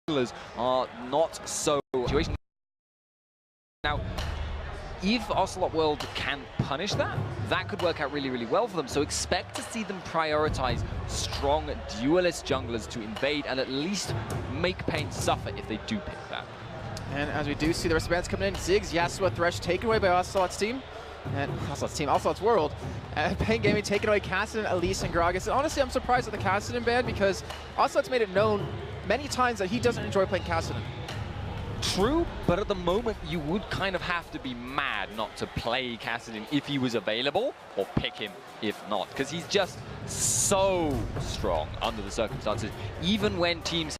junglers are not so situation. Now, if oceloteWorld can punish that, that could work out really, really well for them. So expect to see them prioritize strong duelist junglers to invade and at least make paIN suffer if they do pick that. And as we do see the rest of the bands coming in, Ziggs, Yasuo, Thresh taken away by ocelote's team. And oceloteWorld. And paIN Gaming taking away Kassadin, Elise, and Gragas. And honestly, I'm surprised at the Kassadin ban because ocelote's made it known many times that he doesn't enjoy playing Kassadin. True, but at the moment you would kind of have to be mad not to play Kassadin if he was available, or pick him if not, because he's just so strong under the circumstances. Even when teams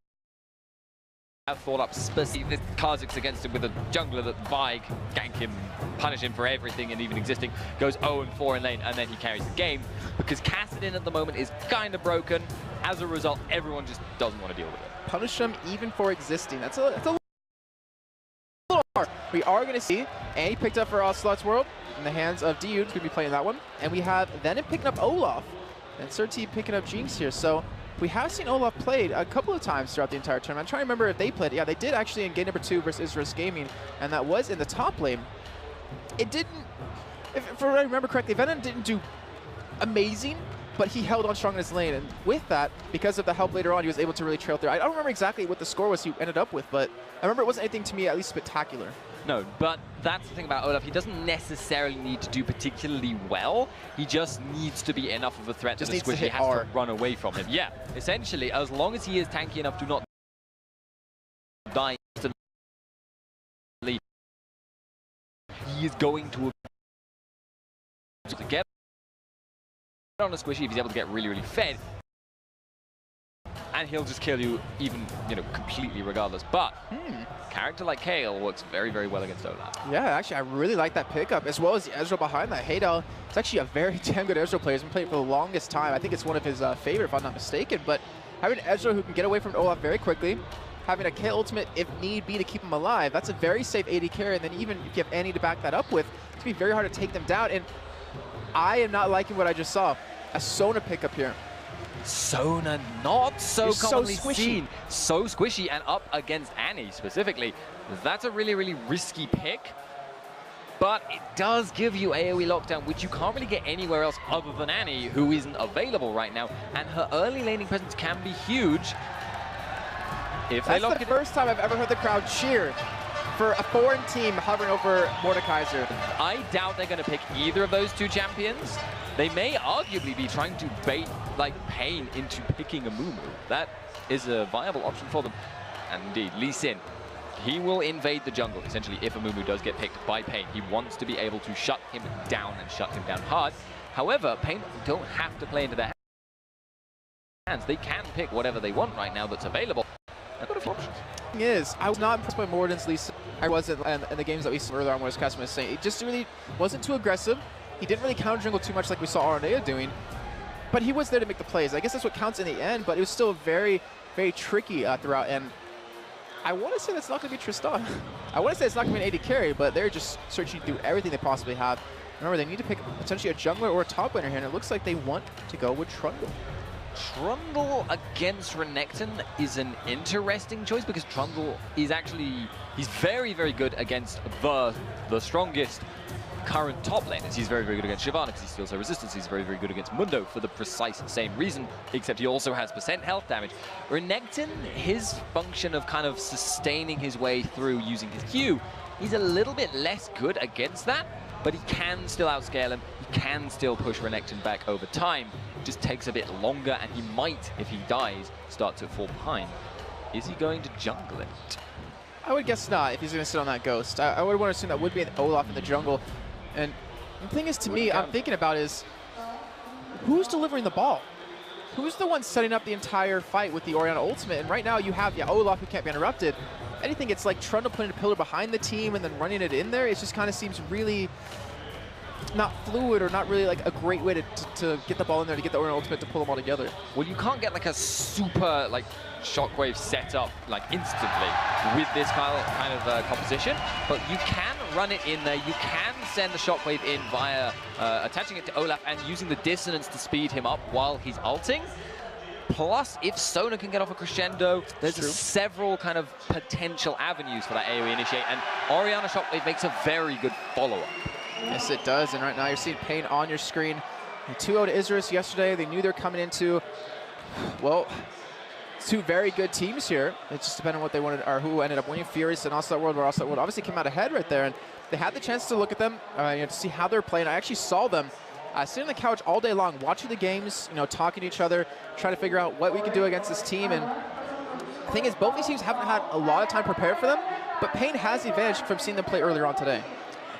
have thought up specific Kha'Zix against him with a jungler that Vi gank him, punish him for everything and even existing, goes 0-4 in lane, and then he carries the game, because Kassadin at the moment is kind of broken. As a result, everyone just doesn't want to deal with it. Punish him even for existing. That's a we are going to see Annie picked up for oceloteWorld in the hands of Dude, who's going to be playing that one. And we have Venom picking up Olaf, and Surti picking up Jinx here. So we have seen Olaf played a couple of times throughout the entire tournament. I'm trying to remember if they played it. Yeah, they did actually in game number 2 versus Isris Gaming, and that was in the top lane. It didn't, if I remember correctly, Venom didn't do amazing, but he held on strong in his lane, and with that, because of the help later on, he was able to really trail through. I don't remember exactly what the score was he ended up with, but I remember it wasn't anything to me at least spectacular. No, but that's the thing about Olaf. He doesn't necessarily need to do particularly well. He just needs to be enough of a threat that the squishy has to run away from him. Yeah, essentially, as long as he is tanky enough to not die instantly, he is going to get on a squishy if he's able to get really, really fed. And he'll just kill you even, completely regardless. But character like Kayle works very, very well against Olaf. Yeah, actually, I really like that pickup, as well as the Ezreal behind that. Haydel, it's actually a very damn good Ezreal player. He's been playing for the longest time. I think it's one of his favorite, if I'm not mistaken. But having an Ezreal who can get away from Olaf very quickly, having a Kayle ultimate, if need be, to keep him alive, that's a very safe AD carry. And then even if you have Annie to back that up with, it's going to be very hard to take them down. And I am not liking what I just saw. A Sona pickup here. Sona not so commonly so seen. So squishy, and up against Annie specifically. That's a really, really risky pick. But it does give you AoE lockdown, which you can't really get anywhere else other than Annie, who isn't available right now. And her early laning presence can be huge. If That's the first time I've ever heard the crowd cheer for a foreign team hovering over Mordekaiser. I doubt they're going to pick either of those two champions. They may arguably be trying to bait paIN into picking a Mumu. That is a viable option for them. And indeed, Lee Sin, he will invade the jungle. Essentially, if a Mumu does get picked by paIN, he wants to be able to shut him down and shut him down hard. However, paIN don't have to play into their hands. They can pick whatever they want right now that's available. I've got a few options. The thing is, I was not impressed by Morden's Lee Sin. I wasn't in the games that we saw earlier on, where Casper was saying it just really wasn't too aggressive. He didn't really counter jungle too much like we saw Aranea doing, but he was there to make the plays. I guess that's what counts in the end, but it was still very, very tricky throughout. And I want to say that's not going to be Tristan. I want to say it's not going to be an AD carry, but they're just searching to do everything they possibly have. Remember, they need to pick potentially a jungler or a top laner here, and it looks like they want to go with Trundle. Trundle against Renekton is an interesting choice, because Trundle is actually, he's very, very good against the strongest current top laners. He's very, very good against Shyvana because he steals her resistance. He's very, very good against Mundo for the precise same reason, except he also has % health damage. Renekton, his function of kind of sustaining his way through using his Q, he's a little bit less good against that, but he can still outscale him. He can still push Renekton back over time. It just takes a bit longer, and he might, if he dies, start to fall behind. Is he going to jungle it? I would guess not, if he's going to sit on that Ghost. I would want to assume that would be an Olaf in the jungle. And the thing is, to me, I'm thinking about is, who's delivering the ball? Who's the one setting up the entire fight with the Orianna ultimate? And right now you have, Olaf, who can't be interrupted. If anything, it's like Trundle putting a pillar behind the team and then running it in there. It just kind of seems really not fluid, or not really like a great way to get the ball in there, to get the Orianna ultimate to pull them all together. Well, you can't get like a super shockwave set up instantly with this kind of composition, but you can run it in there. You can send the shockwave in via attaching it to Olaf and using the dissonance to speed him up while he's ulting. Plus, if Sona can get off a crescendo, there's several kind of potential avenues for that AoE initiate, and Orianna Shockwave makes a very good follow-up. Yes, it does, and right now you're seeing paIN on your screen. 2-0 to Isurus yesterday. They knew they're coming into, well, two very good teams here. It just depended on what they wanted, or who ended up winning. Furious and oceloteWorld, where oceloteWorld obviously came out ahead right there, and they had the chance to look at them, to see how they're playing. I actually saw them sitting on the couch all day long, watching the games, talking to each other, trying to figure out what we could do against this team. And the thing is, both these teams haven't had a lot of time prepared for them, but paIN has the advantage from seeing them play earlier on today.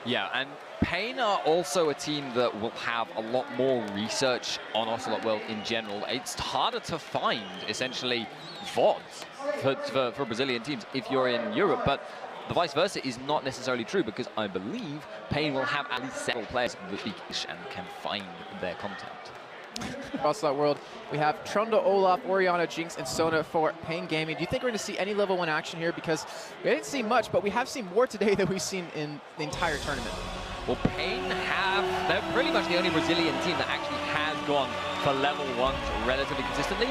Yeah, and paIN are also a team that will have a lot more research on oceloteWorld in general. It's harder to find, essentially, VODs for Brazilian teams if you're in Europe, but the vice versa is not necessarily true, because I believe paIN will have at least several players that speak and can find their content. oceloteWorld, we have Trundle, Olaf, Orianna, Jinx, and Sona for paIN Gaming. Do you think we're going to see any level 1 action here? Because we didn't see much, but we have seen more today than we've seen in the entire tournament. Well, paIN they're pretty much the only Brazilian team that actually has gone for level 1s relatively consistently.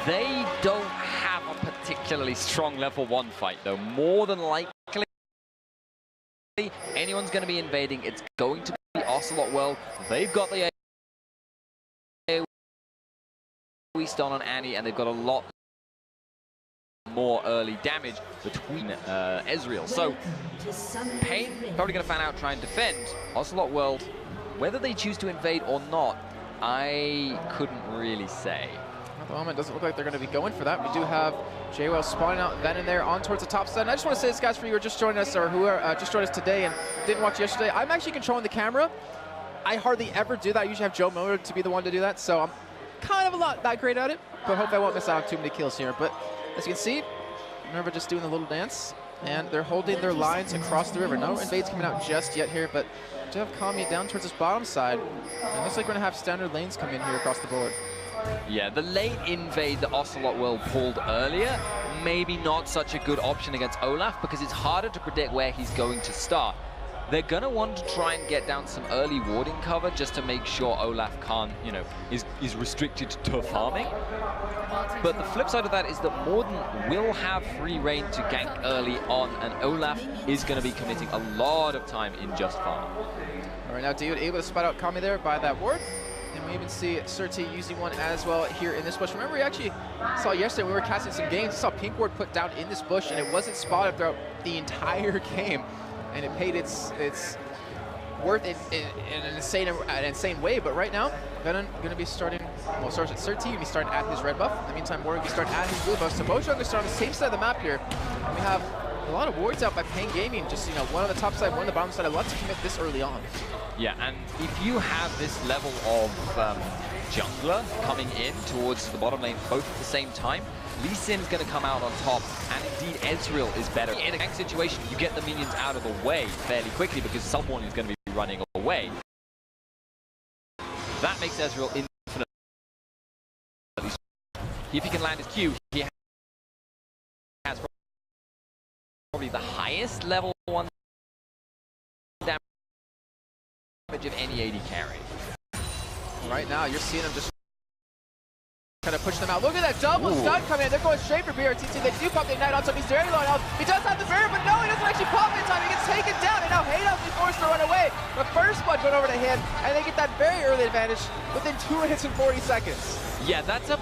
They don't have a particularly strong level 1 fight, though. More than likely, anyone's going to be invading. It's going to be oceloteWorld. They've got the AoE stun on Annie, and they've got a lot more early damage between Ezreal. So paIN probably going to fan out, try and defend. oceloteWorld, whether they choose to invade or not, I couldn't really say. At the moment, it doesn't look like they're going to be going for that. We do have JWell spawning out, then in there, on towards the top side. And I just want to say this, guys, for you who are just joining us, or who are just joined us today and didn't watch yesterday, I'm actually controlling the camera. I hardly ever do that. I usually have Joe Miller to be the one to do that, so I'm kind of not that great at it, but hope I won't miss out on too many kills here. But as you can see, remember just doing the little dance, and they're holding their lines across the river. No invades coming out just yet here, but do have Kami down towards this bottom side. And it looks like we're going to have standard lanes come in here across the board. Yeah, the late invade that oceloteWorld pulled earlier, maybe not such a good option against Olaf, because it's harder to predict where he's going to start. They're going to want to try and get down some early warding cover just to make sure Olaf can't, is restricted to farming. But the flip side of that is that Morden will have free reign to gank early on, and Olaf is going to be committing a lot of time in just farming. All right, now Dude able to spot out Kami there by that ward. And we even see Surti using one as well here in this bush. Remember, we actually saw yesterday when we were casting some games, we saw Pink Ward put down in this bush, and it wasn't spotted throughout the entire game. And it paid its worth in an insane way. But right now, Venom going to be starting, well, starts at Surti, going to be starting at his red buff. In the meantime, Warwick will be starting at his blue buff. So both junglers start on the same side of the map here. And we have a lot of wards out by paIN Gaming, just, one on the top side, one on the bottom side. I'd love to commit this early on. Yeah, and if you have this level of jungler coming in towards the bottom lane both at the same time, Lee Sin's going to come out on top, and indeed Ezreal is better. In a gank situation, you get the minions out of the way fairly quickly because someone is going to be running away. That makes Ezreal infinitely. If he can land his Q, he has probably the highest level 1 damage of any AD carry. Right now, you're seeing him just kind of push them out. Look at that double stun coming in. They're going straight for BRTT. They do pop the Ignite on, so he's very low health. He does have the barrier, but no, he doesn't actually pop in time. He gets taken down, and now Haydos is forced to run away. The first one went over to him, and they get that very early advantage within 2 minutes and 40 seconds. Yeah, that's a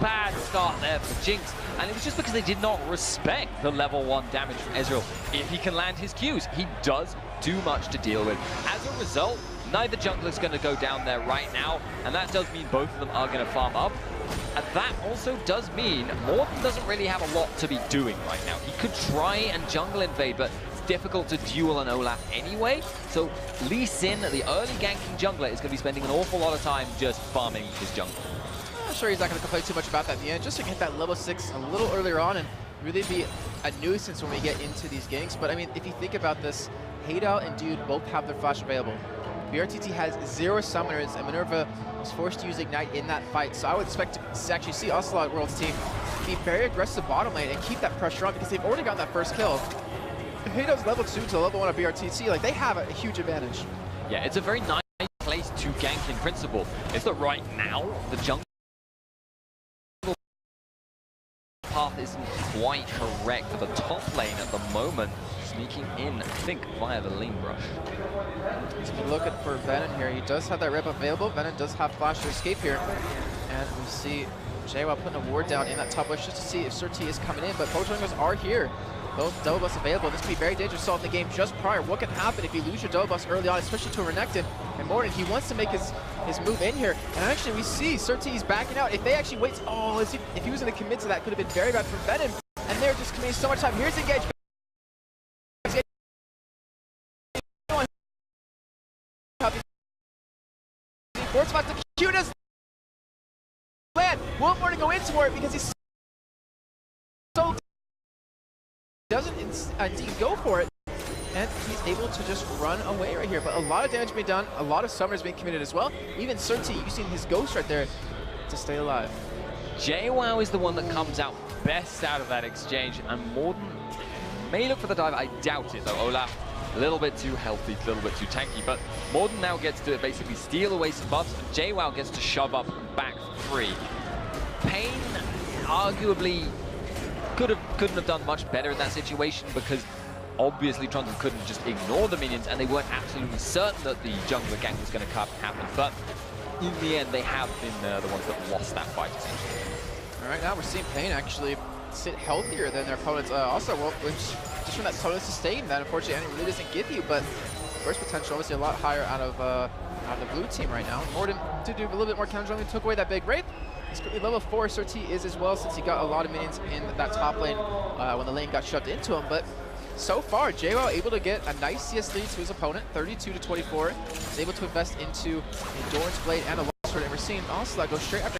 bad start there for Jinx, and it was just because they did not respect the level 1 damage from Ezreal. If he can land his Qs, he does too much to deal with. As a result, neither jungler's going to go down there right now, and that does mean both of them are going to farm up. And that also does mean Morden doesn't really have a lot to be doing right now. He could try and jungle invade, but it's difficult to duel an Olaf anyway. So Lee Sin, the early ganking jungler, is going to be spending an awful lot of time just farming his jungle. I'm sure he's not going to complain too much about that in the end, just to get that level 6 a little earlier on and really be a nuisance when we get into these ganks. But I mean, if you think about this, Haydow and Dude both have their flash available. BRTT has 0 summoners, and Minerva was forced to use Ignite in that fight. So I would expect to actually see oceloteWorld's team be very aggressive bottom lane and keep that pressure on, because they've already got that first kill. If Haydow's level 2 to level 1 of BRTT, like, they have a huge advantage. Yeah, it's a very nice place to gank in principle. It's that right now, the jungle path isn't quite correct for the top lane at the moment. Sneaking in, I think, via the lane brush. So we're looking for Venom here. He does have that rip available. Venom does have flash to escape here. And we see J-Wow putting a ward down in that top bush just to see if Sir T is coming in. But both junglers are here. Both double buffs available. This could be very dangerous. Saw in the game just prior. What can happen if you lose your double buffs early on, especially to a Renekton? And Morton, he wants to make his move in here. And actually, we see Sir T is backing out. If they actually wait, oh, if he was going to commit to that, could have been very bad for Venom. And they're just committing so much time. Here's the engage. Force about the Q does land. Will Morton go in for it because he's so doesn't indeed go for it, and he's able to just run away right here. But a lot of damage being done, a lot of summers being committed as well. Even Sir T using his ghost right there to stay alive. J-Wow is the one that comes out best out of that exchange, and Morden may look for the dive. I doubt it though. Olaf, a little bit too healthy, a little bit too tanky, but Morden now gets to basically steal away some buffs, and J-Wow gets to shove up and back free. paIN arguably couldn't have done much better in that situation, because obviously Trundle couldn't just ignore the minions, and they weren't absolutely certain that the jungler gank was going to happen. But in the end, they have been the ones that lost that fight, essentially. All right, now we're seeing paIN actually sit healthier than their opponents. Also, well, which just from that total sustain that unfortunately Annie really doesn't give you, but burst potential obviously a lot higher out of the blue team right now. Morden to do a little bit more counter jungling, took away that big wraith. He's level 4, Sir T is as well, since he got a lot of minions in that top lane when the lane got shoved into him. But so far, J-Wow able to get a nice CS lead to his opponent, 32-24. He's able to invest into Endurance Blade and a Lost Sword, and we're seeing Ocelot go straight after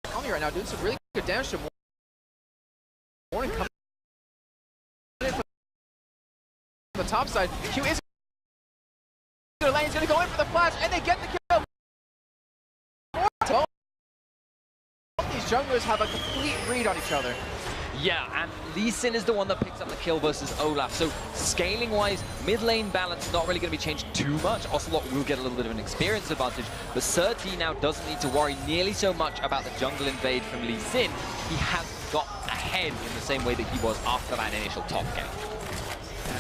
Kami right now, doing some really good damage to Morning coming in from the top side. Q is the lane, he's going to go in for the flash, and they get the kill. These junglers have a complete read on each other. Yeah, and Lee Sin is the one that picks up the kill versus Olaf. So scaling-wise, mid lane balance is not really going to be changed too much. Ocelot will get a little bit of an experience advantage, but Sir T now doesn't need to worry nearly so much about the jungle invade from Lee Sin. He has got ahead in the same way that he was after that initial top game.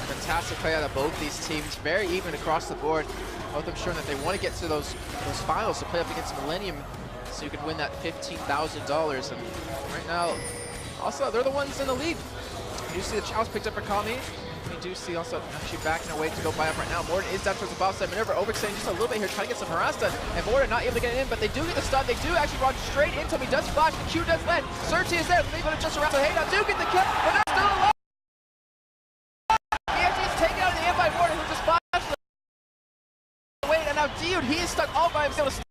Fantastic play out of both these teams, very even across the board. Both of them showing that they want to get to those finals to play up against Millennium, so you can win that $15,000. And right now, also, they're the ones in the lead. You see the Chalice picked up for Kami. We do see also actually backing away to go buy up right now. Morden is down towards the bottom side maneuver, overextending just a little bit here, trying to get some harass done. And Morden not able to get in, but they do get the stun. They do actually run straight into him. He does flash, the Q does land. Sir T is there, they're going to just around. Hey, now do get the kill, but they're still alive. He actually is taken out of the air by Morden, who just flashed away. And now Dude, he is stuck all by himself.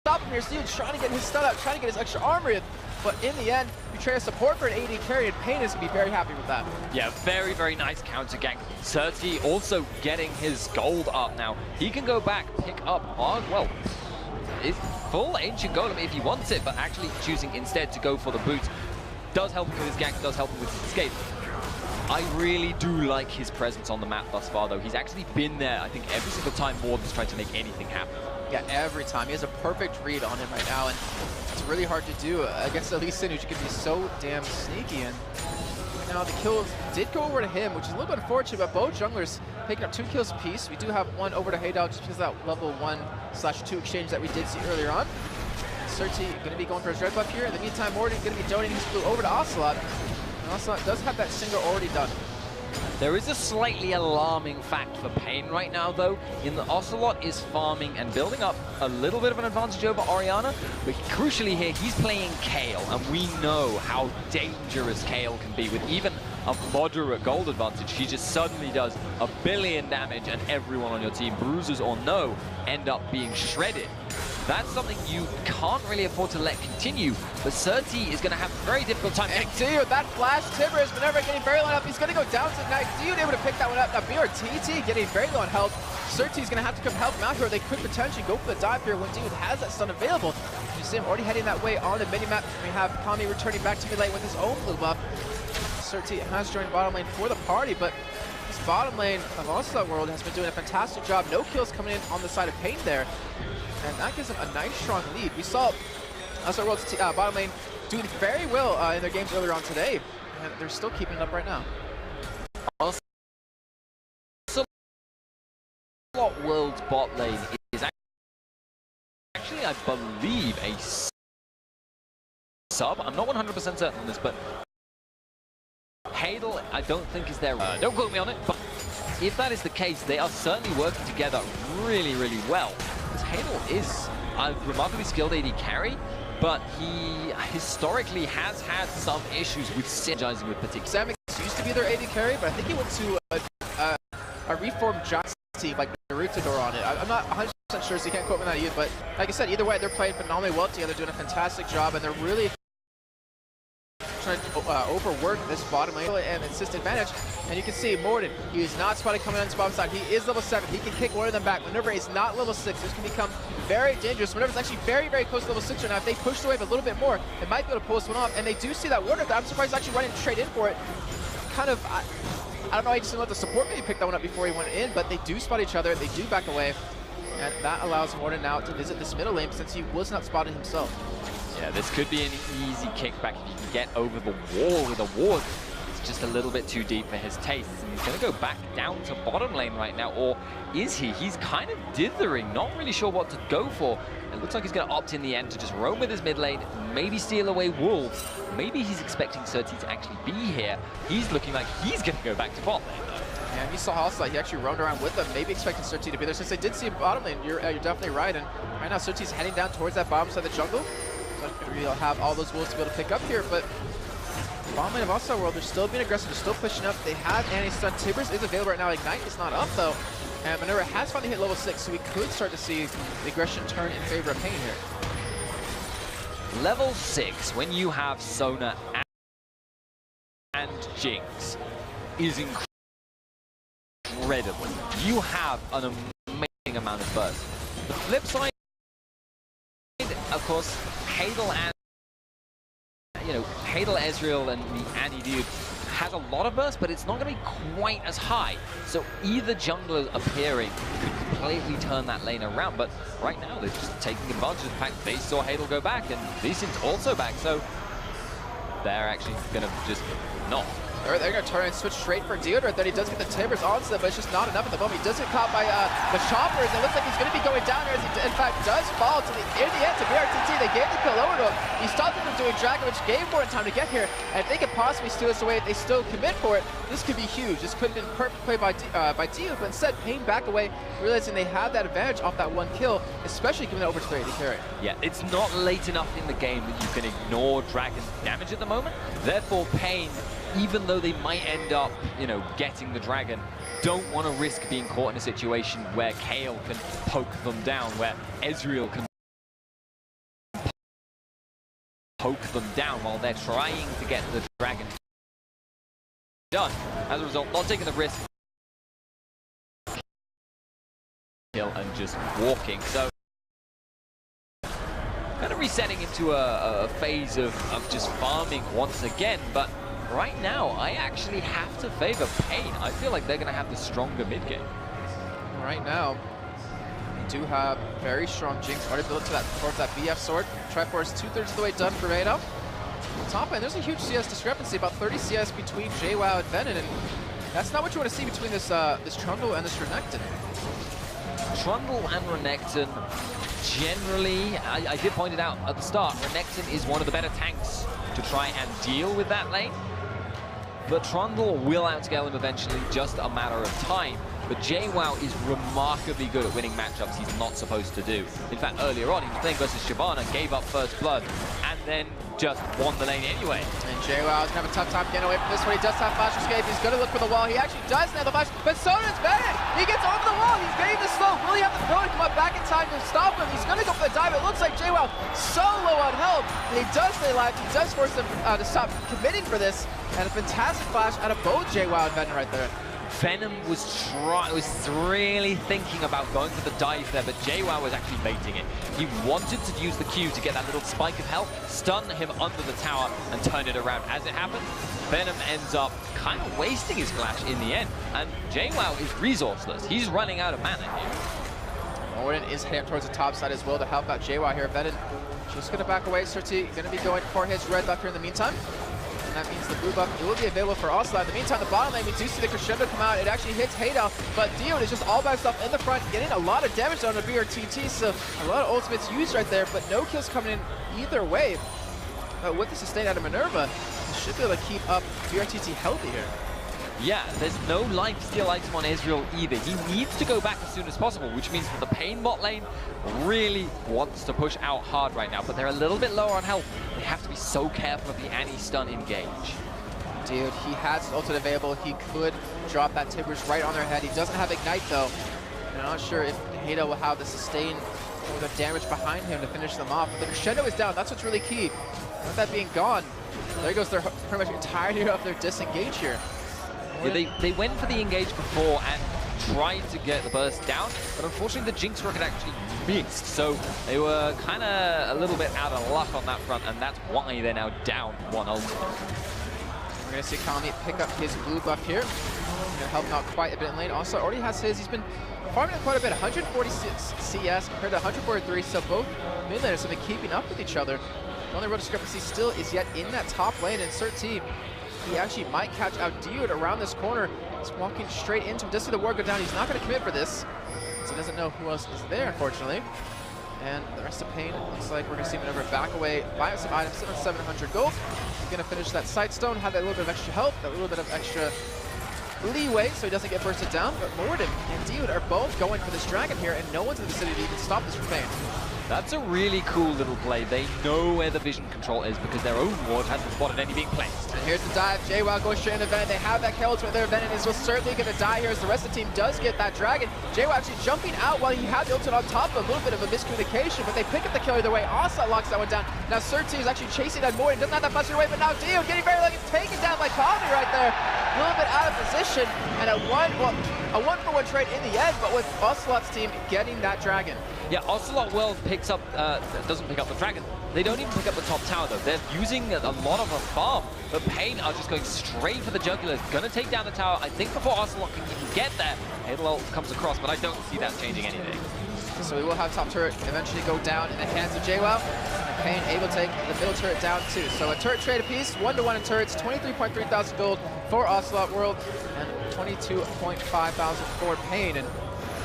Stop him here. Dude's trying to get his stun out, trying to get his extra armor in. But in the end, you trade a support for an AD carry, and paIN is going to be very happy with that. Yeah, very, very nice counter gank. Sir T also getting his gold up now. He can go back, pick up on, well, his full Ancient Golem if he wants it, but actually choosing instead to go for the boots. Does help him with his gank, does help him with his escape. I really do like his presence on the map thus far, though. He's actually been there, I think, every single time Morden's tried to make anything happen. Yeah, every time. He has a perfect read on him right now, and it's really hard to do against Lee Sin, who can be so damn sneaky. And now the kills did go over to him, which is a little bit unfortunate, but both junglers picking up 2 kills apiece. We do have one over to Haydal just because of that level 1/2 exchange that we did see earlier on. Sir T going to be going for his red buff here. In the meantime, Morden going to be donating his blue over to Ocelot. And Ocelot does have that single already done. There is a slightly alarming fact for paIN right now, though, in that Ocelot is farming and building up a little bit of an advantage over Orianna, but crucially here, he's playing Kayle, and we know how dangerous Kayle can be with even a moderate gold advantage. He just suddenly does 1 billion damage, and everyone on your team, bruisers or no, end up being shredded. That's something you can't really afford to let continue, but Sir T is going to have a very difficult time. And Dude, that flash Timber is whenever getting very low up. He's going to go down tonight. Dude able to pick that one up. Now BRTT getting very low on health. Sir T is going to have to come help him out here. They could potentially go for the dive here when Dude has that stun available. You see him already heading that way on the minimap. We have Kami returning back to mid lane with his own blue buff. Sir T has joined bottom lane for the party, but this bottom lane of oceloteWorld has been doing a fantastic job. No kills coming in on the side of paIN there. And that gives him a nice, strong lead. We saw oceloteWorld's bottom lane doing very well in their games earlier on today, and they're still keeping it up right now. oceloteWorld's bot lane is actually, I believe, a sub. I'm not 100% certain on this, but Hadel, I don't think is there. Don't quote me on it, but if that is the case, they are certainly working together really, really well. Because Hadel is a remarkably skilled AD carry, but he historically has had some issues with synergizing with particular. Samus used to be their AD carry, but I think he went to a reformed Giants team like Naruto on it. I'm not 100% sure, so you can't quote me on that either. But like I said, either way, they're playing phenomenally well together, doing a fantastic job, and they're really trying to overwork this bottom lane and assist advantage. And you can see Morden, he is not spotted coming on his bottom side. He is level 7. He can kick one of them back. Whenever he's not level 6, this can become very dangerous. Whenever it's actually very, very close to level 6 right now, if they push the wave a little bit more, it might be able to pull this one off. And they do see that Warder. I'm surprised he's actually running straight in for it. Kind of, I don't know, he just didn't let the support maybe pick that one up before he went in, but they do spot each other. They do back away. And that allows Morden now to visit this middle lane since he was not spotted himself. Yeah, this could be an easy kickback if you can get over the wall with a ward. It's just a little bit too deep for his tastes. And he's going to go back down to bottom lane right now. Or is he? He's kind of dithering, not really sure what to go for. It looks like he's going to opt in the end to just roam with his mid lane, maybe steal away Wolves. Maybe he's expecting Surtees to actually be here. He's looking like he's going to go back to bot lane, though. Yeah, and you saw also that he actually roamed around with them, maybe expecting Surtees to be there. Since they did see bottom lane, you're definitely right. And right now, Surtees heading down towards that bottom side of the jungle. So you'll have all those wolves to be able to pick up here, but bottom lane of oceloteWorld, they're still being aggressive, they're still pushing up. They have anti-stun. Tibbers is available right now. Ignite is not up though, and Minerva has finally hit level 6, so we could start to see the aggression turn in favor of paIN here. Level 6, when you have Sona and Jinx, is incredible. You have an amazing amount of burst. The flip side, of course, Hadel and Hadel, Ezreal, and the anti-dude has a lot of burst, but it's not going to be quite as high. So either jungler appearing could completely turn that lane around. But right now, they're just taking advantage of the fact they saw Hadel go back, and Leesin's also back. So they're actually going to just not. They're going to turn and switch straight for Deodorant. Then he does get the Timbers onto them, but it's just not enough at the moment. He does get caught by the Choppers. It looks like he's going to be going down here as he, in fact, does fall to in the end to BRTT. They gave the kill over to him. He stopped him from doing Dragon, which gave Morden time to get here. And if they could possibly steal this away, if they still commit for it, this could be huge. This could have been perfect play by Deodorant, but instead, paIN back away, realizing they have that advantage off that one kill, especially giving it over to their AD carry. Yeah, it's not late enough in the game that you can ignore Dragon's damage at the moment. Therefore, paIN, even though they might end up, getting the Dragon, don't want to risk being caught in a situation where Kayle can poke them down, where Ezreal can poke them down while they're trying to get the Dragon done. As a result, not taking the risk and just walking. So kind of resetting into a phase of just farming once again, but right now, I actually have to favor paIN. I feel like they're going to have the stronger mid game. Right now, we do have very strong Jinx already built towards that BF sword. Triforce 2/3 of the way done for Vado. Top lane, there's a huge CS discrepancy, about 30 CS between JWoww and Venom, and that's not what you want to see between this this Trundle and this Renekton. Trundle and Renekton, generally, I did point it out at the start, Renekton is one of the better tanks to try and deal with that lane. But Trundle will outscale him eventually, just a matter of time. But JWoww is remarkably good at winning matchups he's not supposed to do. In fact, earlier on, he was playing versus Shyvana, gave up first blood, and then just won the lane anyway. And JWoww is going to have a tough time getting away from this one. He does have flash escape. He's going to look for the wall. He actually does nail the flash, but so does Bennett. He gets over the wall. He's getting the slow. Will he have the throw to come up back in time to stop him? He's going to go for the dive. It looks like JWoww so low on health, and he does stay alive. He does force them to stop committing for this. And a fantastic flash out of both JWoww and Venom right there. Venom was really thinking about going for the dive there, but JWoww was actually baiting it. He wanted to use the Q to get that little spike of health, stun him under the tower, and turn it around. As it happens, Venom ends up kind of wasting his flash in the end, and JWoww is resourceless. He's running out of mana here. Morden is heading towards the top side as well to help out JWoww here. Venom just going to back away. Surti going to be going for his red buff here in the meantime. And that means the blue buff, it will be available for Ocelot. In the meantime, the bottom lane, we do see the Crescendo come out. It actually hits Haydow, but Diode is just all by himself in the front, getting a lot of damage on the BRTT, so a lot of ultimates used right there, but no kills coming in either way. But with the sustain out of Minerva, he should be able to keep up BRTT healthy here. Yeah, there's no life steal item on Ezreal either. He needs to go back as soon as possible, which means that the paIN bot lane really wants to push out hard right now, but they're a little bit lower on health. They have to be so careful of the anti-stun engage. Dude, he has his ultimate available. He could drop that Tibbers right on their head. He doesn't have Ignite though. And I'm not sure if Haydow will have the sustain or the damage behind him to finish them off. But the Crescendo is down. That's what's really key. With that being gone, there goes their pretty much entirety of their disengage here. Yeah, they went for the engage before and tried to get the burst down, but unfortunately the Jinx rocket actually missed, so they were kind of a little bit out of luck on that front, and that's why they're now down one ultimate. We're going to see Kami pick up his blue buff here. Going to help him out quite a bit in lane. Also, already has his. He's been farming it quite a bit. 146 CS compared to 143, so both mid laners have been keeping up with each other. The only real discrepancy still is yet in that top lane, and Surti, he actually might catch out Diode around this corner. He's walking straight into him. Just see the ward go down. He's not going to commit for this, so he doesn't know who else is there, unfortunately. And the rest of paIN, looks like we're going to see Minerva back away, buy up some items, 700 gold. He's going to finish that Sightstone, have that little bit of extra health, that little bit of extra leeway so he doesn't get bursted down. But Morden and Diode are both going for this dragon here, and no one's in the vicinity to even stop this from paIN. That's a really cool little play. They know where the vision control is because their own ward hasn't spotted anything placed. And here's the dive. JWoww goes straight into Venom. They have that kill ultimate there. Venom is certainly going to die here as the rest of the team does get that dragon. JWoww actually jumping out while he had the ultimate on top. A little bit of a miscommunication, but they pick up the kill either way. Ocelot locks that one down. Now Surti is actually chasing that Morden. Doesn't have that much away, but now Diode getting very lucky. Taken down by Kami right there. A little bit out of position. And a one-for-one trade in the end, but with Ocelot's team getting that dragon. Yeah, oceloteWorld picks up, doesn't pick up the dragon. They don't even pick up the top tower though. They're using a lot of a farm, but paIN are just going straight for the jugular. Gonna take down the tower. I think before Ocelot can even get there, Halo comes across, but I don't see that changing anything. So we will have top turret eventually go down in the hands of JWoww. And paIN able to take the middle turret down too. So a turret trade apiece, 1-to-1 in turrets, 23.3 thousand gold for oceloteWorld, and 22.5 thousand for paIN. And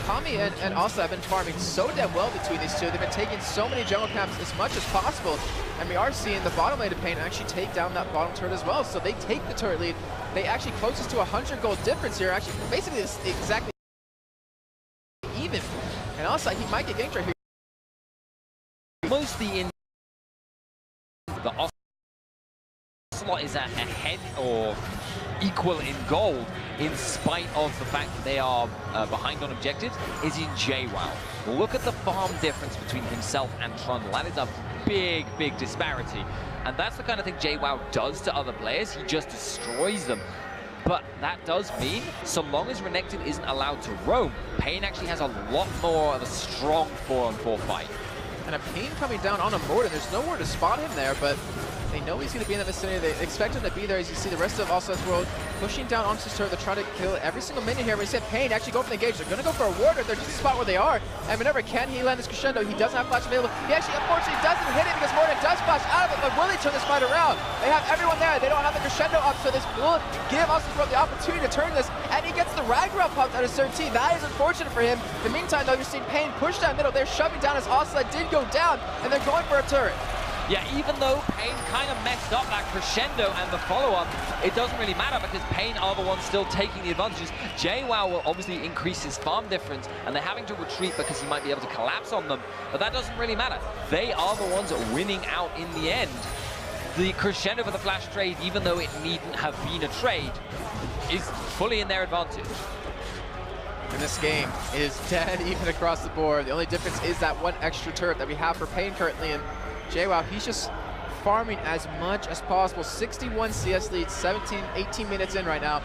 Kami and Ocelot have been farming so damn well between these two. They've been taking so many jungle camps as much as possible. And we are seeing the bottom lane of paIN actually take down that bottom turret as well. So they take the turret lead. They actually close this to 100 gold difference here. Actually, basically it's exactly even. And Ocelot, he might get ganked right here. Mostly in the Ocelot is ahead or equal in gold in spite of the fact that they are behind on objectives is in JWoww. Look at the farm difference between himself and Trundle. That is a big, big disparity. And that's the kind of thing JWoww does to other players. He just destroys them. But that does mean, so long as Renekton isn't allowed to roam, paIN actually has a lot more of a strong 4-on-4 fight. And a paIN coming down on a Morden. There's nowhere to spot him there, but they know he's going to be in the vicinity. They expect him to be there. As you see the rest of oceloteWorld pushing down onto his turret. They're trying to kill every single minion here. When you said paIN actually go for the engage, they're going to go for a warder. They're just the spot where they are. And whenever can he land his Crescendo, he doesn't have flash available. He actually, unfortunately, doesn't hit it because Morden does flash out of it. But will they turn this fight around? They have everyone there. They don't have the Crescendo up, so this will give oceloteWorld the opportunity to turn this. And he gets the Ragnarok pumped out of Surti. That is unfortunate for him. In the meantime, though, you're seeing paIN push down middle. They're shoving down as Ocelot did go down, and they're going for a turret. Yeah, even though paIN kind of messed up that Crescendo and the follow-up, it doesn't really matter because paIN are the ones still taking the advantages. JWoww will obviously increase his farm difference, and they're having to retreat because he might be able to collapse on them, but that doesn't really matter. They are the ones winning out in the end. The Crescendo for the flash trade, even though it needn't have been a trade, is fully in their advantage. And this game is dead even across the board. The only difference is that one extra turret that we have for paIN currently, and JWoww, he's just farming as much as possible. 61 CS lead, 18 minutes in right now.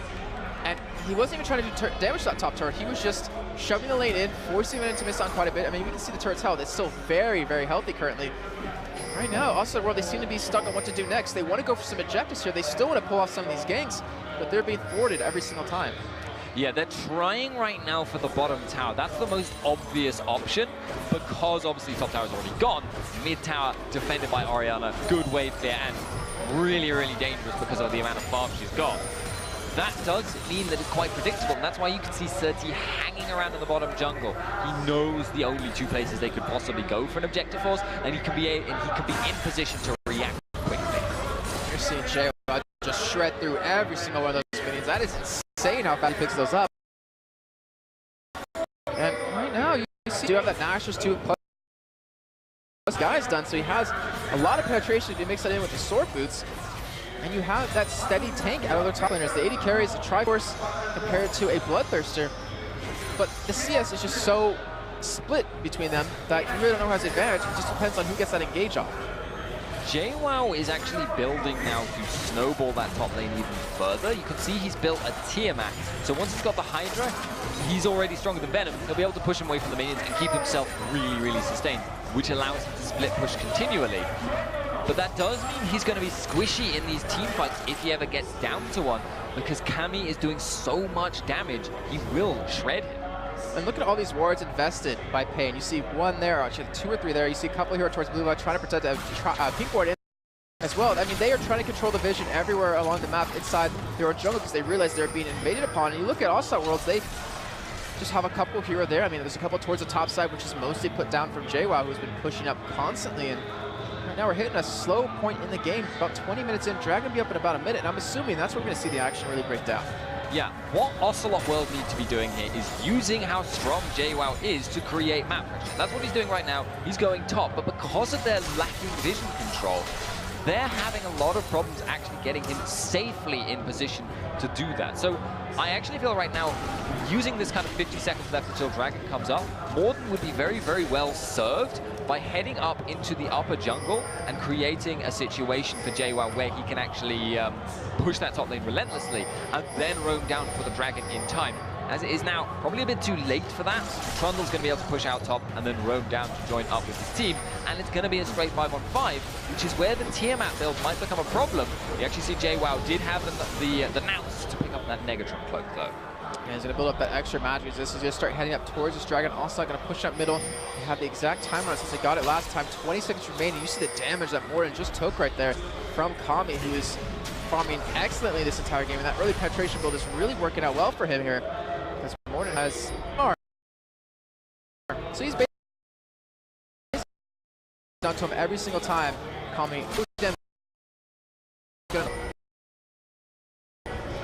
And he wasn't even trying to do damage to that top turret. He was just shoving the lane in, forcing it to miss on quite a bit. I mean, we can see the turret's health. It's still very, very healthy currently. Right now, oceloteWorld, they seem to be stuck on what to do next. They want to go for some objectives here. They still want to pull off some of these ganks, but they're being thwarted every single time. Yeah, they're trying right now for the bottom tower. That's the most obvious option because obviously top tower is already gone. Mid tower defended by Orianna, good wave clear and really, really dangerous because of the amount of farm she's got. That does mean that it's quite predictable, and that's why you can see Surti hanging around in the bottom jungle. He knows the only two places they could possibly go for an objective force, and he can be in position to react quickly. You're seeing JWoww just shred through every single one of those minions. That is insane how fast he picks those up. And right now, you see, do have that Nashor's 2 plus guys done, so he has a lot of penetration if you mix that in with the sword boots. And you have that steady tank out of their top laners. The AD carries a Triforce compared to a Bloodthirster. But the CS is just so split between them that you really don't know who has the advantage. It just depends on who gets that engage off. JWoww is actually building now to snowball that top lane even further. You can see he's built a Tiamat. So once he's got the Hydra, he's already stronger than Venom. He'll be able to push him away from the minions and keep himself really, really sustained, which allows him to split push continually. But that does mean he's going to be squishy in these team fights if he ever gets down to one, because Cammy is doing so much damage, he will shred him. And look at all these wards invested by paIN. You see one there, actually 2 or 3 there. You see a couple here towards blue line trying to protect a pink ward in as well. I mean, they are trying to control the vision everywhere along the map inside their own jungle because they realize they're being invaded upon. And you look at oceloteWorld, they just have a couple here or there. I mean, there's a couple towards the top side, which is mostly put down from JWoww, who's been pushing up constantly. And right now we're hitting a slow point in the game. About 20 minutes in, Dragon will be up in about a minute, and I'm assuming that's where we're going to see the action really break down. Yeah, what oceloteWorld need to be doing here is using how strong JWoww is to create map pressure. That's what he's doing right now. He's going top, but because of their lacking vision control, they're having a lot of problems actually getting him safely in position to do that. So I actually feel right now, using this kind of 50 seconds left until Dragon comes up, Morden would be very, very well served by heading up into the upper jungle and creating a situation for JWoww where he can actually push that top lane relentlessly and then roam down for the Dragon in time. As it is now, probably a bit too late for that. Trundle's going to be able to push out top and then roam down to join up with his team. And it's going to be a straight 5-on-5, which is where the Tiamat build might become a problem. You actually see JWoww did have the nous to pick up that Negatron cloak, though. And he's going to build up that extra magic. This is going to start heading up towards this Dragon. Also going to push up middle. They have the exact time on it since they got it last time. 20 seconds remaining. You see the damage that Morden just took right there from Kami, who is farming excellently this entire game. And that early penetration build is really working out well for him here, because Morden has so he's basically done to him every single time. Kami,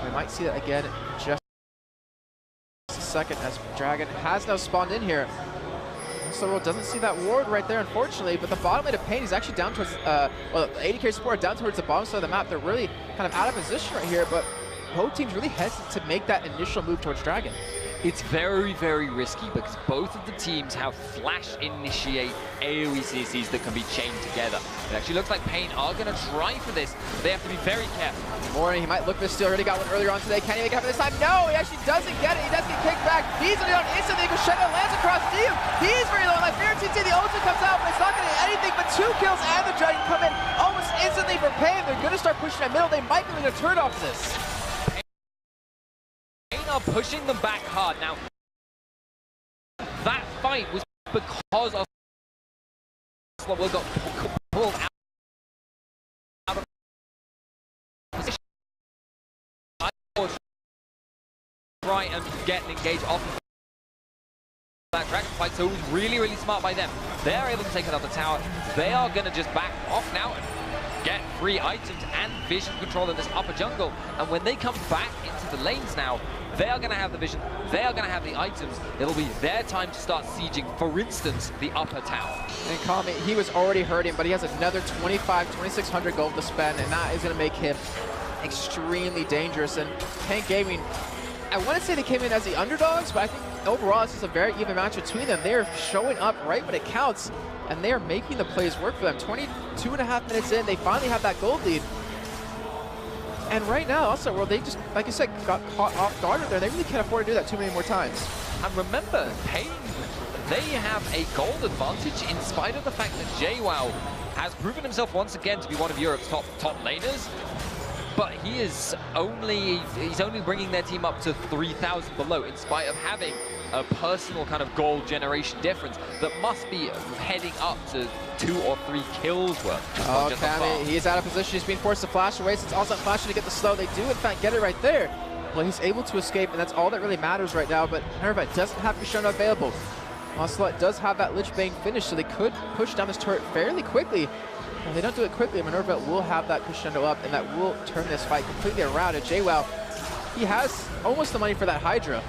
we might see that again just a second as Dragon has now spawned in here. oceloteWorld doesn't see that ward right there, unfortunately, but the bottom lane of paIN is actually down towards, well, the AD carry support down towards the bottom side of the map. They're really kind of out of position right here, but both teams really hesitant to make that initial move towards Dragon. It's very, very risky because both of the teams have flash initiate AoE CCs that can be chained together. It actually looks like paIN are going to try for this, but they have to be very careful. Morden, he might look for steal. Already got one earlier on today. Can he make it happen this time? No, he actually doesn't get it. He does get kicked back. He's on instantly. Crescendo lands across Dio. He's very low on life. TT, the ultimate comes out, but it's not going to get anything but 2 kills, and the Dragon come in almost instantly for paIN. They're going to start pushing that middle. They might be able to turn off this. Are pushing them back hard. Now, that fight was because of oceloteWorld got pulled out of position. Right, and get engaged off of that Dragon fight, so it was really, really smart by them. They're able to take another tower. They are going to just back off now and get free items and vision control in this upper jungle. And when they come back into the lanes now, they are going to have the vision, they are going to have the items. It'll be their time to start sieging, for instance, the upper tower. And Kami, he was already hurting, but he has another 2,600 gold to spend, and that is going to make him extremely dangerous. And paIN Gaming, I want to say they came in as the underdogs, but I think overall it's just a very even match between them. They're showing up right when it counts, and they are making the plays work for them. 22.5 minutes in, they finally have that gold lead. And right now, oceloteWorld, they just, like you said, got caught off guard there. They really can't afford to do that too many more times. And remember, paIN, they have a gold advantage in spite of the fact that JWoww has proven himself once again to be one of Europe's top laners. but he's only bringing their team up to 3,000 below, in spite of having a personal kind of goal generation difference that must be heading up to 2 or 3 kills worth. Oh, Kami, he's out of position. He's being forced to flash away since also flashing to get the slow. They do, in fact, get it right there. Well, he's able to escape, and that's all that really matters right now, but Minerva doesn't have Crescendo available. Ocelot does have that Lich Bane finish, so they could push down this turret fairly quickly. If they don't do it quickly, Minerva will have that Crescendo up, and that will turn this fight completely around. And JWoww, he has almost the money for that Hydra.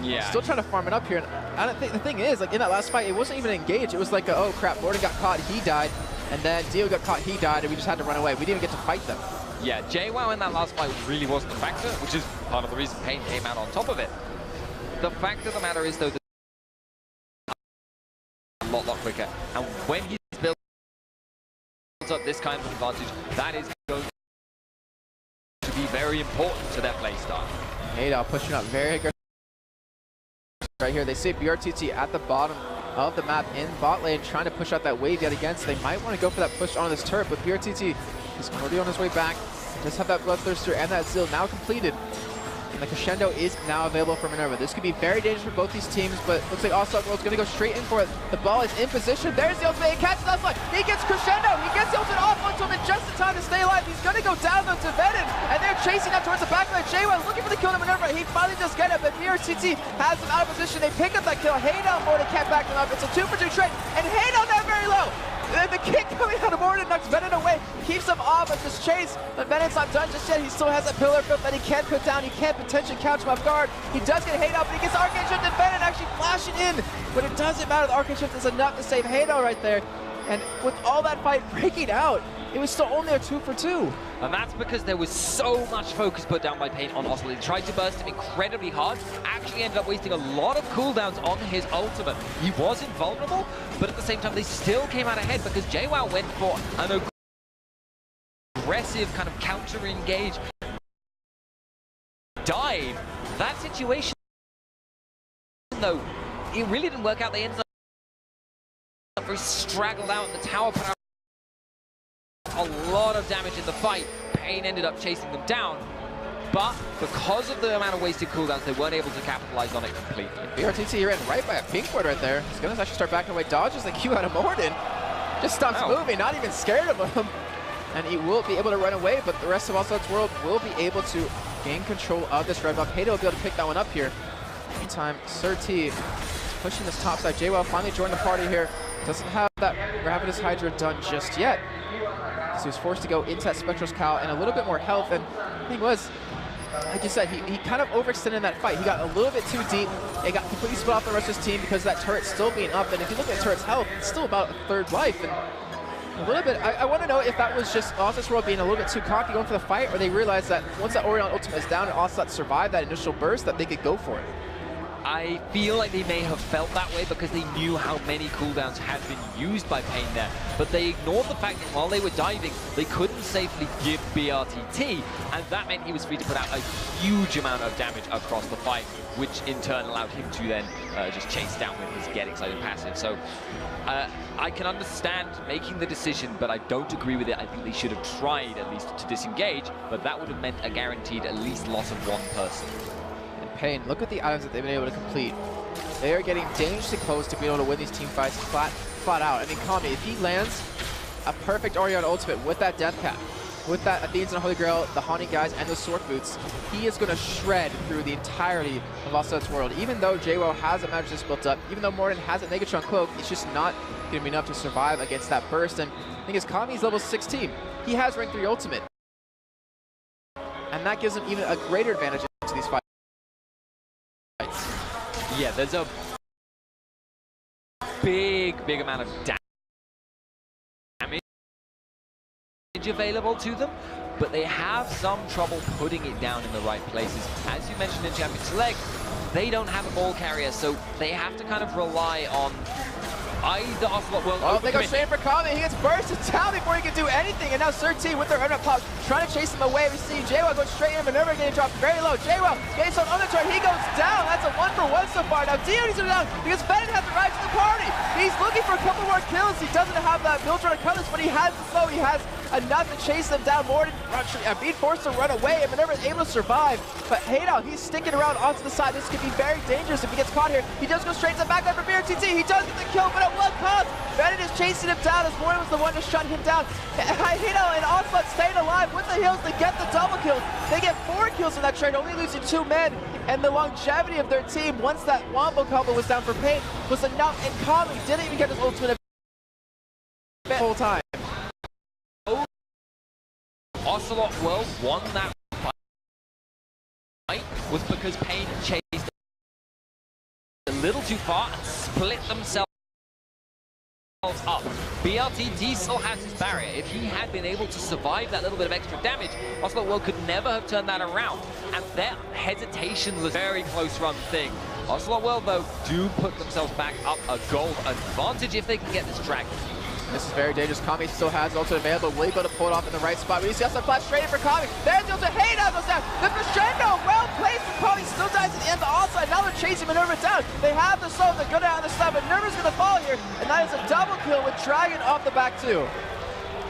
Yeah. Still trying to farm it up here. And I don't think the thing is, like in that last fight, it wasn't even engaged. It was like, oh crap, Morden got caught, he died, and then Dio got caught, he died, and we just had to run away. We didn't even get to fight them. Yeah, JWoww in that last fight really wasn't a factor, which is part of the reason paIN came out on top of it. The fact of the matter is, though, that a lot quicker, and when he's built up this kind of advantage, that is going to be very important to their playstyle. Hadal pushing up very aggressive right here. They see BRTT at the bottom of the map in bot lane, trying to push out that wave yet again, so they might want to go for that push onto this turret, but BRTT is already on his way back. Just have that Bloodthirster and that Zeal now completed. And the Crescendo is now available for Minerva. This could be very dangerous for both these teams, but looks like oceloteWorld's going to go straight in for it. The ball is in position. There's the ultimate. He catches Ocelot. He gets Crescendo. He gets the ultimate off onto him in just in time to stay alive. He's going to go down though to Venom, and they're chasing up towards the back line. JWoww looking for the kill to Minerva. He finally does get it, but BRTT has him out of position. They pick up that kill. Hadal and Morden can't back him up. It's a 2-for-2 trade, and Hadal down very low. The kick coming out of Morden knocks Venom away, keeps him off of this chase, but Venom's not done just yet. He still has that pillar built that he can't put down. He can't potentially catch him off guard. He does get Hadal, but he gets Arcane Shift, and Venom actually flashing in. But it doesn't matter. The Arcane Shift is enough to save Hadal right there. And with all that fight breaking out, it was still only a 2-for-2. And that's because there was so much focus put down by paIN on Ocelot. He tried to burst him incredibly hard, actually ended up wasting a lot of cooldowns on his ultimate. He was invulnerable, but at the same time, they still came out ahead because JWoww went for an aggressive kind of counter-engage dive. That situation, though, it really didn't work out. They ended up very straggled out, and the tower put out a lot of damage in the fight. paIN ended up chasing them down, but because of the amount of wasted cooldowns, they weren't able to capitalize on it completely. BRTT ran right by a pink ward right there. He's going to actually start backing away, dodges the Q out of Morden. Just stops moving, not even scared of him. And he will be able to run away, but the rest of oceloteWorld will be able to gain control of this red buff. Hadal will be able to pick that one up here. Meantime, Sir-T is pushing this top side. JWoww finally joined the party here. Doesn't have that Ravenous Hydra done just yet. So he was forced to go into that Spectral's Cowl and a little bit more health. And the thing was, like you said, he kind of overextended in that fight. He got a little bit too deep. It got completely split off the rest of his team because that turret still being up. And if you look at the turret's health, it's still about a third life. And a little bit, I want to know if that was just oceloteWorld being a little bit too cocky going for the fight, or they realized that once that Orion ultimate is down and Ocelot survived that initial burst, that they could go for it. I feel like they may have felt that way because they knew how many cooldowns had been used by paIN there, but they ignored the fact that while they were diving, they couldn't safely give BRTT, and that meant he was free to put out a huge amount of damage across the fight, which in turn allowed him to then just chase down with his Get Excited passive. So I can understand making the decision, but I don't agree with it. I think they should have tried at least to disengage, but that would have meant a guaranteed at least loss of one person. paIN, look at the items that they've been able to complete. They are getting dangerously close to being able to win these team fights flat out. I mean, Kami, if he lands a perfect Orion ultimate with that Death Cap, with that Athene's and the Holy Grail, the Haunting Guys, and the Sword Boots, he is going to shred through the entirety of oceloteWorld. Even though JWoww has a magic resist built up, even though Morden has a Negatron Cloak, it's just not going to be enough to survive against that burst. And the thing is, Kami's level 16. He has rank 3 ultimate. And that gives him even a greater advantage into these fights. Yeah, there's a big amount of damage available to them, but they have some trouble putting it down in the right places. As you mentioned in Champion Select, they don't have a ball carrier, so they have to kind of rely on either oceloteWorld. Oh, they go straight for Kami. He gets bursted down before he can do anything. And now Sir-T with their run-up pop, trying to chase him away. We see JWoww go straight in. Minerva getting dropped very low. JWoww getting some on the turret. He goes down. That's a 1-for-1 so far. Now Dio needs to go down because Venom has arrived to the party. He's looking for a couple more kills. He doesn't have that build run of colors, but he has the slow. He has enough to chase them down. Morden being forced to run away, and Minerva is able to survive. But Haydow, he's sticking around onto the side. This could be very dangerous if he gets caught here. He does go straight to the back line for BRTT. He does get the kill, but at what cost? Bennett is chasing him down as Morden was the one to shut him down. Haydow and Ocelot staying alive with the heals to get the double kill. They get 4 kills in that trade, only losing 2 men. And the longevity of their team, once that wombo combo was down for paIN, was enough. And Kami didn't even get his ultimate the whole time. oceloteWorld won that fight was because paIN chased a little too far and split themselves up. BRTT still has his barrier. If he had been able to survive that little bit of extra damage, oceloteWorld could never have turned that around. And their hesitation was very close run thing. oceloteWorld, though, do put themselves back up a gold advantage if they can get this dragon. This is very dangerous. Kami still has ultimate available. Will he be able to pull it off in the right spot? We see us a flash straight in for Kami. There's the ultimate. Haydow goes down. The crescendo, well placed from Kami. Still dies at the end. The onside. Now they're chasing Minerva down. They have the soul. They're good out on the side. But Minerva's going to fall here. And that is a double kill with Dragon off the back too.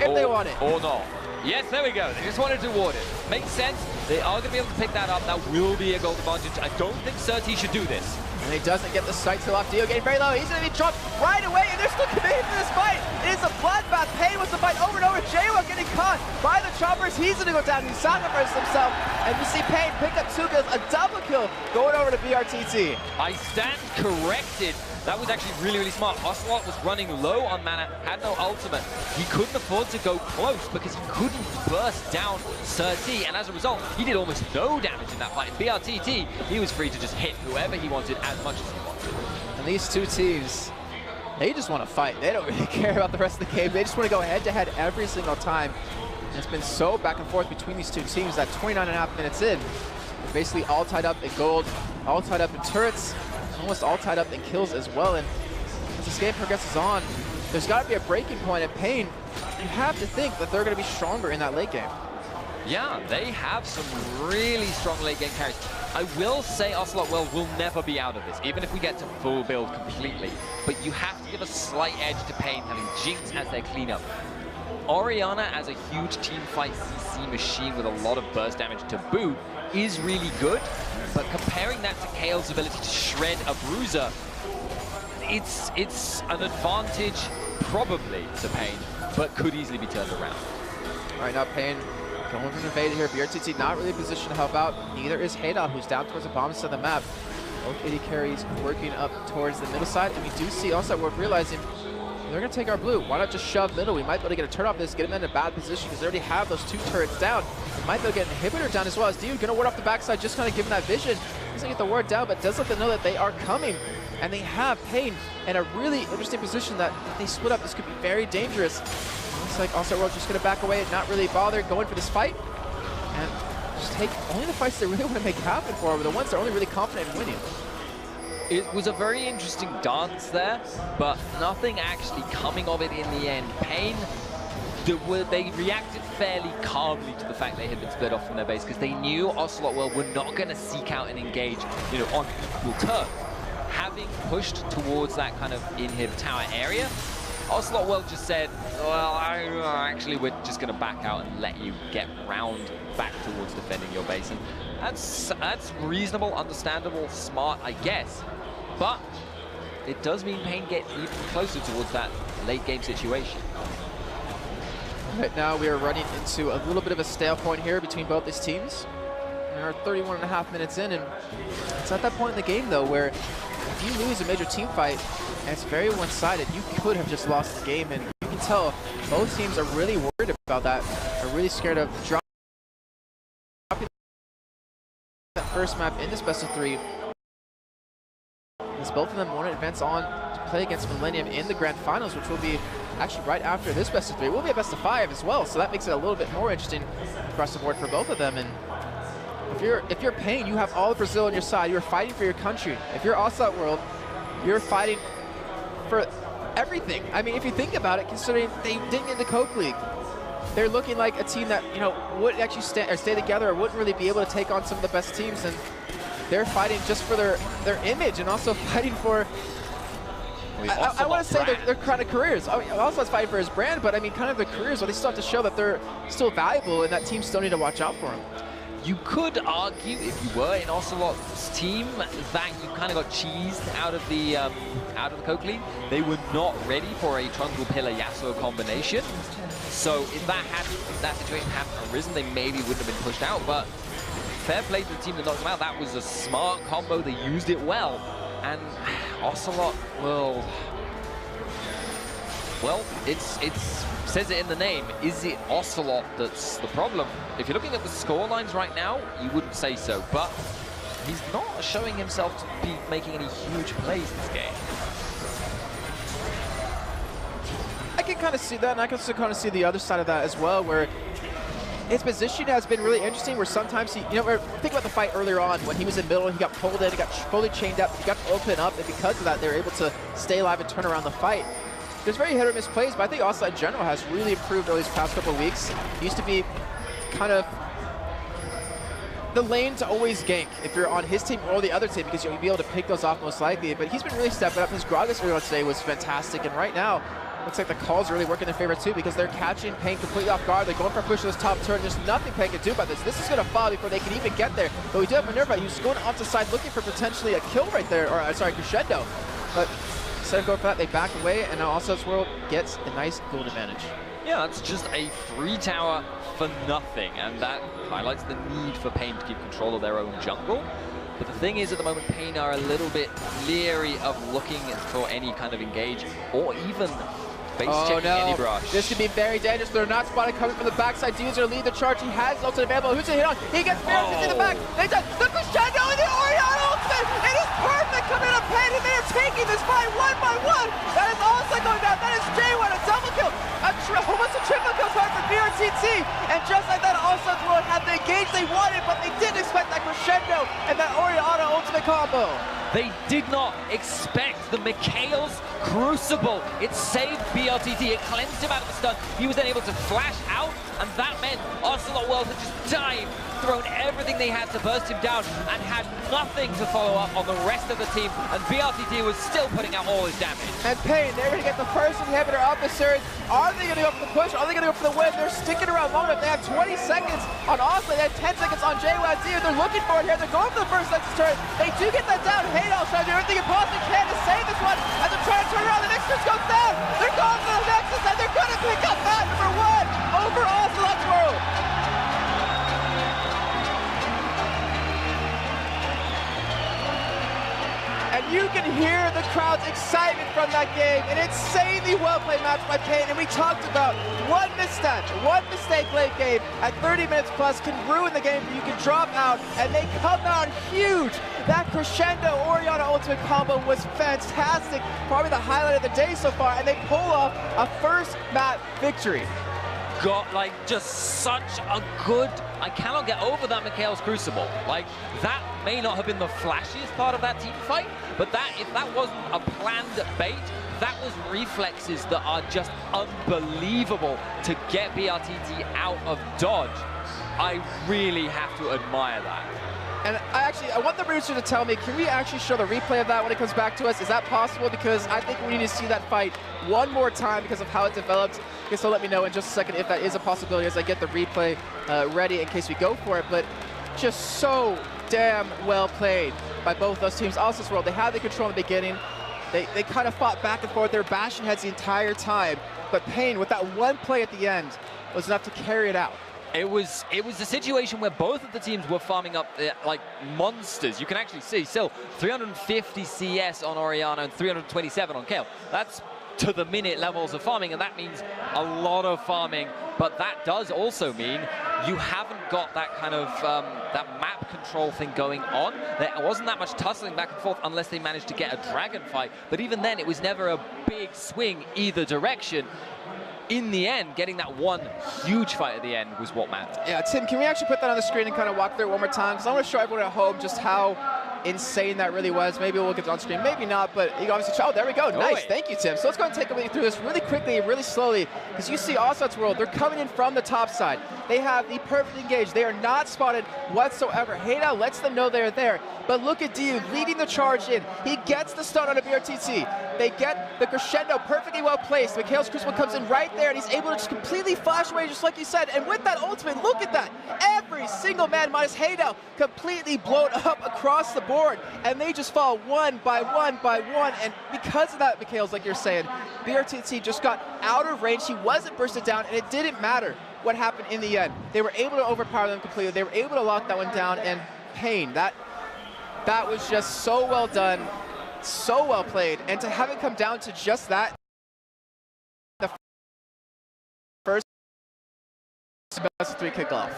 If they want it. Or not. Yes, there we go. They just wanted to reward it. Makes sense. They are going to be able to pick that up. That will be a gold advantage. I don't think Surti should do this. And he doesn't get the sight till off. Dio getting very low. He's going to be dropped right away, and they're still committed to this fight. It is a bloodbath. paIN wants to fight over and over. J1 getting caught by the choppers. He's going to go down. He sacrificed himself. And we see paIN pick up 2 kills, a double kill going over to BRTT. I stand corrected. That was actually really, really smart. Ocelot was running low on mana, had no ultimate. He couldn't afford to go close because he couldn't burst down Surti, and as a result, he did almost no damage in that fight. BRTT, he was free to just hit whoever he wanted as much as he wanted. And these two teams, they just want to fight. They don't really care about the rest of the game. They just want to go head-to-head every single time. And it's been so back and forth between these two teams that 29.5 minutes in, they're basically all tied up in gold, all tied up in turrets, almost all tied up in kills as well. And as this game progresses on, there's got to be a breaking point at paIN. You have to think that they're going to be stronger in that late game. Yeah, they have some really strong late game carries. I will say oceloteWorld will never be out of this, even if we get to full build completely. But you have to give a slight edge to paIN, having Jinx as their cleanup. Orianna as a huge teamfight CC machine with a lot of burst damage to boot is really good, but comparing that to Kael's ability to shred a bruiser, it's an advantage probably to paIN, but could easily be turned around. All right, now paIN going for an invade here. BRTT not really in position to help out. Neither is Haydow, who's down towards the bottom side of the map. Both AD carries working up towards the middle side, and we do see also we're realizing they're going to take our blue. Why not just shove middle? We might be able to get a turret off this, get him in a bad position because they already have those 2 turrets down. We might be able to get an inhibitor down as well as Dude going to ward off the backside, just kind of giving that vision. Doesn't get the ward down, but does let them know that they are coming. And they have paIN in a really interesting position that if they split up, this could be very dangerous. Looks like oceloteWorld just going to back away and not really bother going for this fight. And just take only the fights they really want to make happen for them, the ones they're only really confident in winning. It was a very interesting dance there, but nothing actually coming of it in the end. paIN, they reacted fairly calmly to the fact they had been split off from their base because they knew oceloteWorld were not going to seek out and engage, on equal terms. Having pushed towards that kind of inhib tower area, oceloteWorld just said, well, actually, we're just going to back out and let you get round back towards defending your base. And that's reasonable, understandable, smart, I guess. But it does mean paIN get even closer towards that late game situation. Right now we are running into a little bit of a stale point here between both these teams. We are 31.5 minutes in, and it's at that point in the game though where if you lose a major team fight and it's very one-sided, you could have just lost the game, and you can tell both teams are really worried about that, are really scared of dropping that first map in this best of 3. As both of them want to advance on to play against Millennium in the grand finals, which will be actually right after this best of 3. It will be a best of 5 as well, so that makes it a little bit more interesting across the board for both of them. And if you're paIN, you have all of Brazil on your side. You're fighting for your country. If you're oceloteWorld, you're fighting for everything. I mean, if you think about it, considering they didn't get the Coke League, they're looking like a team that wouldn't actually stay together or wouldn't really be able to take on some of the best teams. And they're fighting just for their image and also fighting for I want to say they're kind of careers. Also, it's fighting for his brand, but I mean, kind of the careers, but they still have to show that they're still valuable, and that team still need to watch out for them. You could argue, if you were in Ocelot's team, that you kind of got cheesed out of the Coke League. They were not ready for a Trundle Pillar Yasuo combination. So if that situation hadn't arisen, they maybe wouldn't have been pushed out. But fair play to the team that knocked them out. That was a smart combo. They used it well. And Ocelot will... Well, it says it in the name. Is it Ocelot that's the problem? If you're looking at the score lines right now, you wouldn't say so, but he's not showing himself to be making any huge plays this game. I can kind of see that, and I can also kind of see the other side of that as well, where his position has been really interesting, where sometimes he, think about the fight earlier on, when he was in the middle, he got pulled in, he got fully chained up, he got to open up, and because of that, they were able to stay alive and turn around the fight. There's very hit or miss plays, but I think Ocelot in general has really improved over these past couple of weeks. He used to be kind of the lane to always gank if you're on his team or the other team, because you'll be able to pick those off most likely. But he's been really stepping up. His Gragas earlier today was fantastic, and right now, looks like the calls are really working in their favor too, because they're catching paIN completely off guard. They're going for a push to this top turn. There's nothing paIN can do about this. This is going to fall before they can even get there. But we do have Minerva, who's going off the side looking for potentially a kill right there, or sorry, crescendo. But instead of going for that, they back away, and now oceloteWorld gets a nice gold advantage. Yeah, that's just a free tower for nothing, and that highlights the need for paIN to keep control of their own jungle. But the thing is, at the moment, paIN are a little bit leery of looking for any kind of engage, or even face-checking any brush. This could be very dangerous. They're not spotted coming from the backside. Dude's going to lead the charge. He has the ultimate available. Who's going to hit on? He gets Barrett in the back. They done the crescendo and the Oriana ultimate. It is perfect coming up paIN, and they are taking this fight one by one. That is also going down. That is G1, a double kill. Almost a triple kill card for BRTT. And just like that, oceloteWorld had the engage they wanted, but they didn't expect that crescendo and that Oriana ultimate combo. They did not expect the Mikhail's Crucible. It saved BRTT. It cleansed him out of the stun. He was then able to flash out, and that meant oceloteWorld had just dived, thrown everything they had to burst him down, and had nothing to follow up on the rest of the team, and BRTT was still putting out all his damage. And paIN, they're going to get the first inhibitor up the surge. Are they going to go for the push? Are they going to go for the win? They're sticking around long enough. They have 20 seconds on Ocelot. They have 10 seconds on J1. They're looking for it here. They're going for the first Nexus turret. They do get that down. Haydal trying to do everything he possibly can to save this one. As they're trying to turn around, the Nexus goes down. They're going for the Nexus, and they're going to pick up map number 1 over oceloteWorld. And you can hear the crowd's excitement from that game. An insanely well-played match by paIN. And we talked about one misstep, one mistake late game at 30 minutes plus can ruin the game. You can drop out, and they come out huge. That crescendo Oriana ultimate combo was fantastic. Probably the highlight of the day so far. And they pull off a first map victory. Got like just such a good, I cannot get over that Mikhail's Crucible. Like, that may not have been the flashiest part of that team fight, but that, if that wasn't a planned bait, that was reflexes that are just unbelievable to get BRTT out of dodge. I really have to admire that. And I want the producer to tell me, can we actually show the replay of that when it comes back to us? Is that possible? Because I think we need to see that fight one more time because of how it developed. Okay, so let me know in just a second if that is a possibility as I get the replay ready in case we go for it. But just so damn well played by both those teams. oceloteWorld, they had the control in the beginning. They kind of fought back and forth. They were bashing heads the entire time. But paIN, with that one play at the end, was enough to carry it out. It was a situation where both of the teams were farming up like monsters. You can actually see still 350 CS on Oriana and 327 on Kayle. That's to the minute levels of farming, and that means a lot of farming. But that does also mean you haven't got that kind of that map control thing going on. There wasn't that much tussling back and forth unless they managed to get a dragon fight. But even then, it was never a big swing either direction. In the end, getting that one huge fight at the end was what mattered. Yeah, Tim, can we actually put that on the screen and kind of walk through it one more time? Because I want to show everyone at home just how insane that really was. Maybe we'll get on screen, maybe not, but he obviously, oh, there we go. Nice, thank you, Tim. So let's go and take a look through this really quickly, really slowly, because you see oceloteWorld, they're coming in from the top side. They have the perfect engage. They are not spotted whatsoever. Haydow lets them know they're there, but look at Diu leading the charge in. He gets the stun on a BRTT. They get the crescendo perfectly well placed. Mikhail's Crucible comes in right there, and he's able to just completely flash away, just like you said. And with that ultimate, look at that. Every single man minus Haydow completely blown up across the board, and they just fall one by one by one. And because of that, Mikhail's, like you're saying, BRTT just got out of range. He wasn't bursted down, and it didn't matter what happened in the end. They were able to overpower them completely. They were able to lock that one down, and paIN, that was just so well done, so well played, and to have it come down to just that, the first best of 3 kickoff.